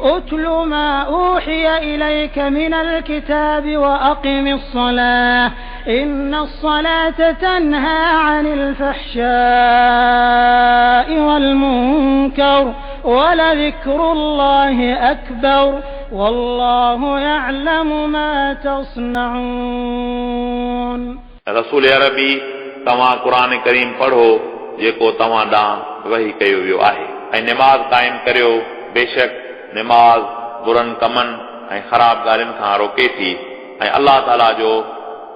اتل ما اوحي اليك من الكتاب واقم الصلاة ان الصلاة تنهى عن الفحشاء والمنكر ولذكر الله اكبر والله يعلم ما تصنعون. रसूल अरबी तव्हां क़ुरान करीम पढ़ो जेको तव्हां ॾांहुं वही कयो वियो आहे ऐं निमाज़ क़ाइम करियो बेशक निमाज़ बुरनि कमनि ऐं ख़राब ॻाल्हियुनि खां रोके थी ऐं अल्लाह ताला जो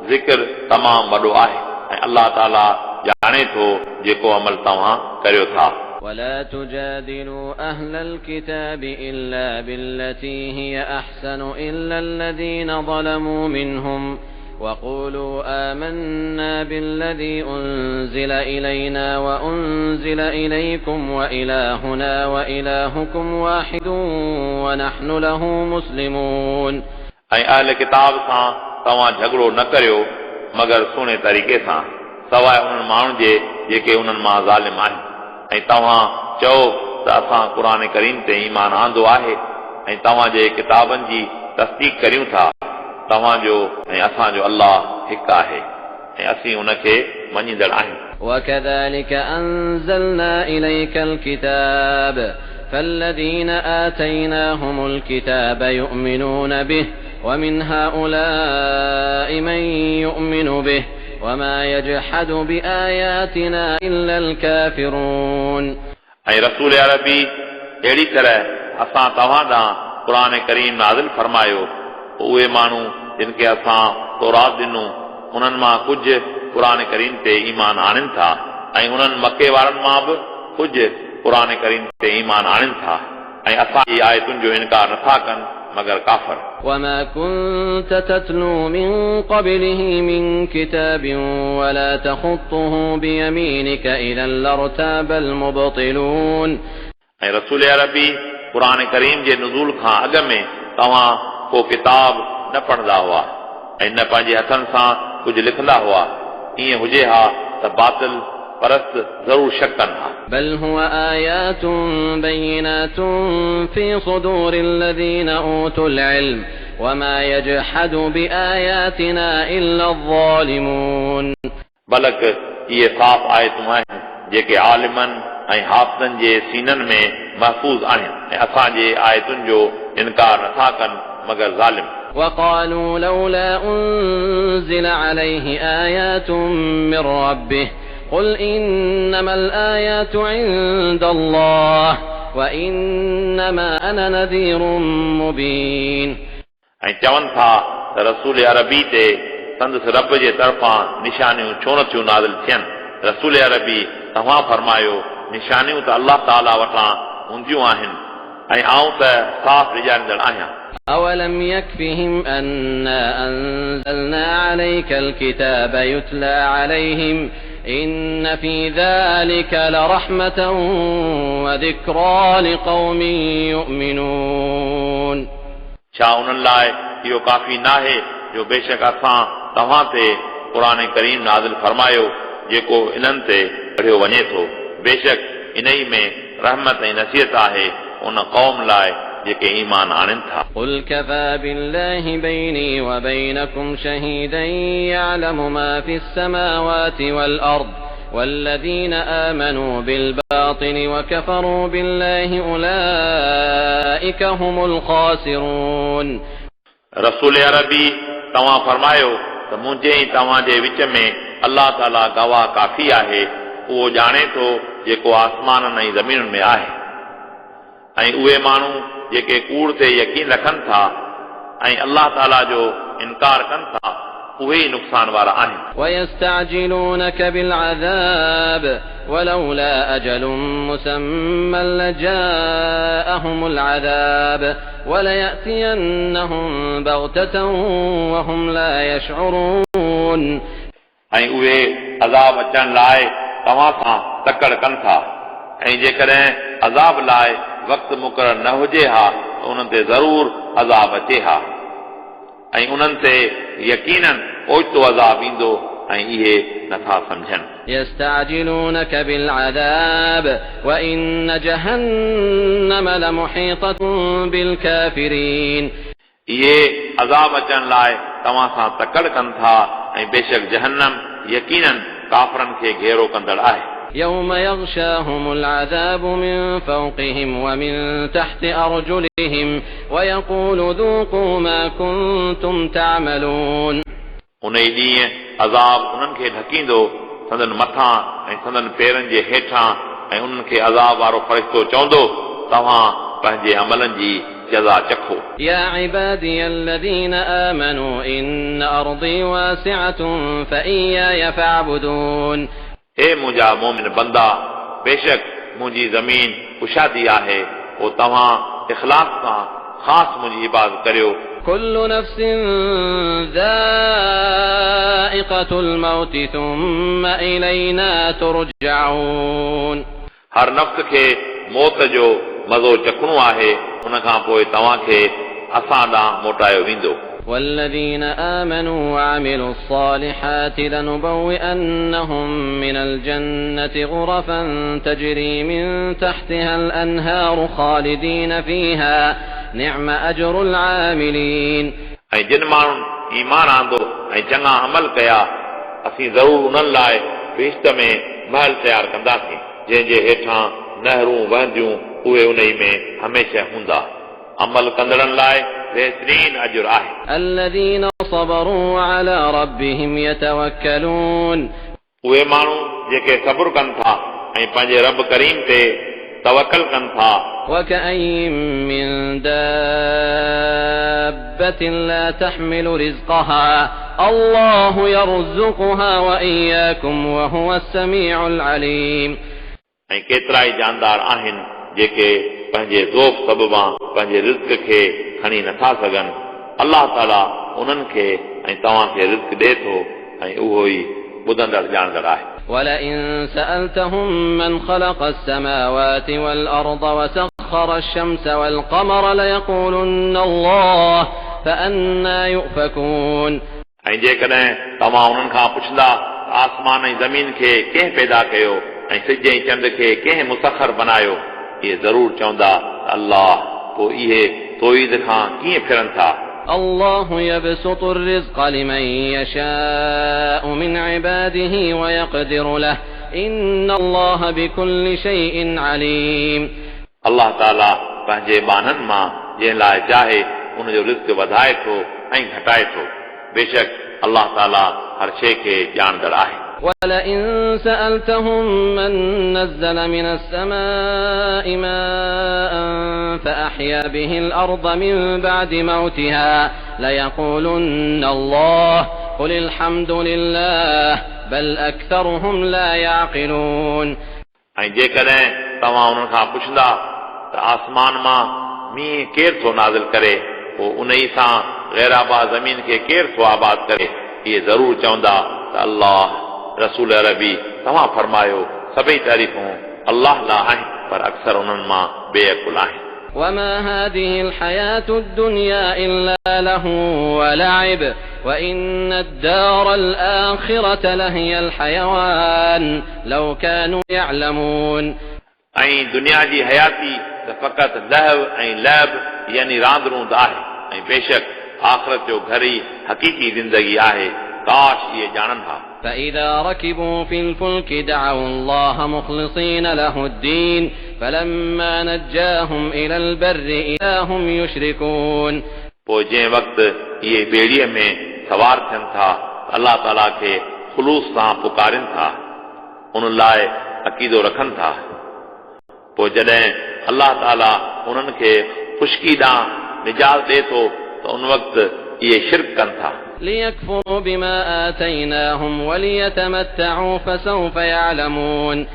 ज़िक्र तमामु वॾो आहे ऐं अल्लाह ताला ॼाणे थो जेको अमल तव्हां करियो था. ولا تجادلوا أهل الكتاب إلا بالتي هي أحسن إلا الذين ظلموا منهم وقولوا آمنا بالذي أنزل إلينا وأنزل إليكم وإلهنا وإلهكم واحد ونحن له مسلمون. ऐं अहल किताब सां तव्हां झगड़ो न करियो मगर सुहिणे तरीक़े सां सवाइ उन्हनि माण्हुनि जे जेके उन्हनि मां ज़ालिम आहिनि ऐं तव्हां चओ त असां क़ुरान करीम ते ईमान आंदो आहे ऐं तव्हां जे किताबनि जी तस्दीक करियूं था तव्हांजो ऐं असांजो अल्लाह हिकु आहे ऐं असीं उनखे मञींदड़ आहियूं. وكذلك أنزلنا إليك الكتاب فالذين آتيناهم الكتاب يؤمنون به ومن هؤلاء من يؤمن به وما يجحد بآياتنا إلا الكافرون. ऐं रसूल अरबी अहिड़ी तरह असां तव्हां ॾांहुं क़ुरान करीम नाज़िल फरमायो उहे माण्हू जिन खे असां तौरात ॾिनो उन्हनि मां कुझु क़ुरान करीम ते ईमान आणनि था ऐं उन्हनि मके वारनि मां बि कुझु क़ुरान करीम ते ईमान आणनि था ऐं असांजी आयतुनि जो इनकार नथा कनि मगर काफ़िर. وما كنت تتلو من قبله من كتاب ولا تخطه بيمينك إذا لارتاب المبطلون. ऐं रसूल अरबी क़ुरान करीम जे नुज़ूल खां अॻु में तव्हां को किताब न पढ़ंदा हुआ ऐं न पंहिंजे हथनि सां कुझु लिखंदा हुआ ईअं हुजे हा त बातिल परस्त ज़रूर शक कनि हा. بل هو آيات بينات في صدور الذين أوتوا العلم وما يجحد بآياتنا إلا الظالمون. बलक इहे साफ़ आयतूं आहिनि जेके आलिमनि ऐं हाफ़िज़नि जे सीननि में महफ़ूज़ आहिनि ऐं असांजे आयतुनि जो इनकार नथा कनि मगर ज़ालिम. وقالوا لولا أنزل عليه آيات من ربه قل إنما الآيات عند الله وإنما أنا نذير مبين. ऐं चवनि था त रसूल अरबी ते संदसि रब जे तरफ़ां निशानियूं छो न थियूं नाज़िल थियनि. रसूल अरबी तव्हां फरमायो निशानियूं त अल्लाह ताला वटां हूंदियूं आहिनि ऐं आऊं त साफ़ ॾिॼारींदड़ आहियां. أولم يكفهم أنا أنزلنا عليك الكتاب يتلى عليهم إن في ذلك لرحمة وذكرى لقوم يؤمنون. छा उन्हनि लाइ इहो काफ़ी नाहे जो बेशक असां तव्हां ते क़ुरान करीम नाज़िल फरमायो जेको इन्हनि ते पढ़ियो वञे थो बेशक इन ई में रहमत ऐं नसीहत आहे उन क़ौम लाइ जेके ईमान आणनि था. قل كفى بالله بيني وبينكم شهيدا يعلم ما في السماوات والأرض والذين آمنوا بالباطل وكفروا بالله أولئك هم الخاسرون. रसूल अरबी तव्हां फरमायो त मुंहिंजे ऐं तव्हां जे विच में अल्लाह ताला गवाह काफ़ी आहे उहो ॼाणे थो जेको आसमाननि ऐं ज़मीनुनि में आहे ऐं उहे माण्हू जेके कूड़ ते यकीन रखनि था ऐं अल्लाह ताला जो इनकार कनि था उहे ई नुक़सान वारा आहिनि. ويستعجلونك بالعذاب ولولا أجل مسمى لجاءهم العذاب وليأتينهم بغتة وهم لا يشعرون. ऐं उहे अज़ाब अचण लाइ तव्हां सां तकड़ कनि था ऐं जेकॾहिं अज़ाब लाइ वक़्तु मुक़ररु न हुजे हा त उन्हनि ते ज़रूर अज़ाब अचे हा ऐं उन्हनि ते यकीनन ओचितो अज़ाब ईंदो ऐं इहे नथा सम्झनि يستعجلونك بالعذاب وإن جهنم لمحيطة بالكافرين इहे अज़ाब अचण लाइ तव्हां सां तकड़ कनि था ऐं बेशक जहन्नम यकीनन काफ़रनि खे घेरो कंदड़ आहे يوم يغشاهم العذاب من فوقهم ومن تحت أرجلهم ويقول ذوقوا ما كنتم تعملون उन ई ॾींहुं अज़ाब उन्हनि खे ढकींदो संदन मथां ऐं संदन पेरनि जे हेठां ऐं उन्हनि खे अज़ाब वारो फ़रिश्तो चवंदो तव्हां पंहिंजे अमलनि जी जज़ा चखो يا عبادي الذين آمنوا إن أرضي واسعة فإياي فاعبدون हे मुंहिंजा मोमिन बंदा बेशक मुंहिंजी ज़मीन कुशादी आहे पोइ तव्हां इख़लास सां ख़ासि मुंहिंजी इबादत करियो كل نفس ذائقة الموت ثم إلينا ترجعون हर नफ़्स खे मौत जो मज़ो चखणो आहे उन खां पोइ तव्हांखे असां ॾांहुं मोटायो वेंदो والذين آمنوا وعملوا الصالحات لنبوئنهم من الجنة غرفا تجري من تحتها الأنهار خالدين فيها نعم أجر العاملين ऐं जिन माण्हुनि ईमान आंदो ऐं चङा अमल कया असीं ज़रूर उन्हनि लाइ बेश्त में महल तयारु कंदासीं जंहिंजे हेठां नहरूं वहंदियूं उहे उन में हमेशह हूंदा अमल कंदड़नि लाइ बेहतरीन अजुर आहे الذين صبروا على ربهم يتوكلون उहे माण्हू जेके सब्र कनि था ऐं पंहिंजे रब करीम ते तवक्कल कनि था وكأين من دابة لا تحمل رزقها الله يرزقها وإياكم وهو السميع العليم ऐं केतिरा ई जानदार आहिनि जेके पंहिंजे ज़ोफ़ सबबां पंहिंजे रिज़्क़ खे खणी नथा सघनि अलाह ताला उन्हनि खे ऐं तव्हांखे रिज़्क़ ॾे थो ऐं उहो ई ॿुधंदड़ ॼाणंदड़ आहे ولئن سألتهم من خلق السماوات والأرض وسخر الشمس والقمر ليقولن الله فأنا يؤفكون ऐं जेकॾहिं तव्हां उन्हनि खां पुछंदा आसमान ऐं ज़मीन खे कंहिं पैदा कयो ऐं सिज ऐं चंड खे कंहिं मुसखर बनायो इहे ज़रूर चवंदा अल्लाह पोइ इहे तौहीद खां कीअं फिरनि था الله يبسط الرزق لمن يشاء من عباده ويقدر له إن الله بكل شيء عليم अल्लाह ताला पंहिंजे बाननि मां जंहिं लाइ चाहे उन जो रिज़्क़ वधाए थो ऐं घटाए थो बेशक अल्लाह ताला हर शइ खे ॼाणंदड़ आहे ولئن سألتهم من نزل من السماء ماء فأحيا به الأرض من بعد موتها ليقولن الله قل الحمد لله بل أكثرهم لا يعقلون ऐं जेकॾहिं तव्हां उन्हनि खां पुछंदा त आसमान मां मींहुं केरु थो नाज़िल करे पोइ उन ई सां गैराबा ज़मीन खे केरु थो आबाद करे इहे ज़रूर चवंदा त अल्लाह रसूल अरबी तव्हां फरमायो सभई तारीफ़ूं अल्लाह लाइ आहिनि पर अक्सर उन्हनि मां बेअकुल आहिनि وما هذه الحياة الدنيا إلا له ولعب وإن الدار الآخرة لهي الحيوان لو كانوا يعلمون ऐं दुनिया जी हयाती त फ़क़त लहव ऐं लैब यानी रांदि रूंद आहे ऐं बेशक आख़िरत जो घर ई हक़ीक़ी ज़िंदगी आहे काश इहे ॼाणनि हा فإذا ركبوا في الفلك دعوا الله مخلصين له الدين فلما نجاهم إلى البر إذا هم يشركون पोइ जंहिं वक़्तु इहे ॿेड़ीअ में सवार थियनि था अलाह ताला खे ख़ुलूस सां पुकारनि था उन लाइ अक़ीदो रखनि था पोइ जॾहिं अलाह ताला उन्हनि खे ख़ुश्की ॾांहुं निजात ॾे थो त उन वक़्तु इहे शिरक कनि था ليكفروا بما آتيناهم وليتمتعوا فسوف يعلمون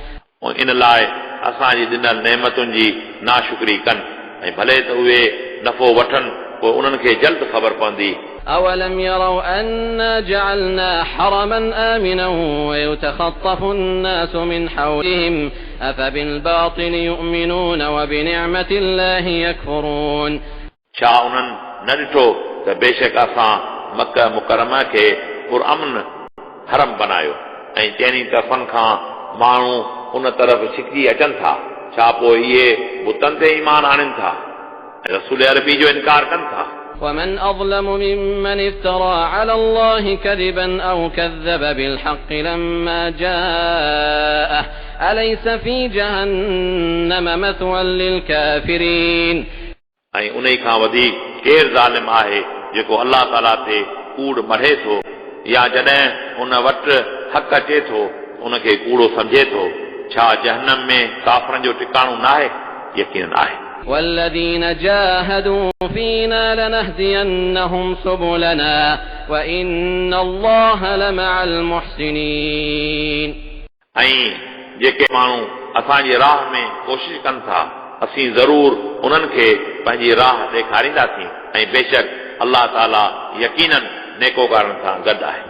इन लाइ असांजी ॾिनल नेमतुनि जी नाशुक्री कनि ऐं भले त उहे नफ़ो वठनि पोइ उन्हनि खे जल्द ख़बर पवंदी أولم يروا أنا جعلنا حرما آمنا ويتخطف الناس من حولهم أفبالباطل يؤمنون وبنعمة الله يكفرون छा उन्हनि न ॾिठो त बेशक असां मक्का मुकरमा खे पुरअमन हरम बनायो ऐं चइनी तरफ़नि खां माण्हू उन तरफ़ छिकिजी अचनि था छा पोइ इहे बुतनि ते ईमान आणनि था रसूल अरबी जो इनकार कनि था ومن أظلم ممن افترى على الله كذبا أو كذب بالحق لما جاءه أليس في جهنم مثوى للكافرين ऐं उन खां वधीक केर ज़ालिम आहे जेको अलाह ताला ते कूड़ मढ़े थो या जॾहिं उन वटि हक़ अचे थो उनखे कूड़ो सम्झे थो छा जहन्नम में काफ़रनि जो टिकाणो नाहे यकीनन आहे والذين جاهدوا فينا لنهدينهم سبلنا وإن الله لمع المحسنين ऐं जेके माण्हू असांजे राह में कोशिश कनि था असीं ज़रूर उन्हनि खे पंहिंजी राह ॾेखारींदासीं ऐं बेशक अलाह ताला यकीनन नेकोकारनि सां गॾु आहे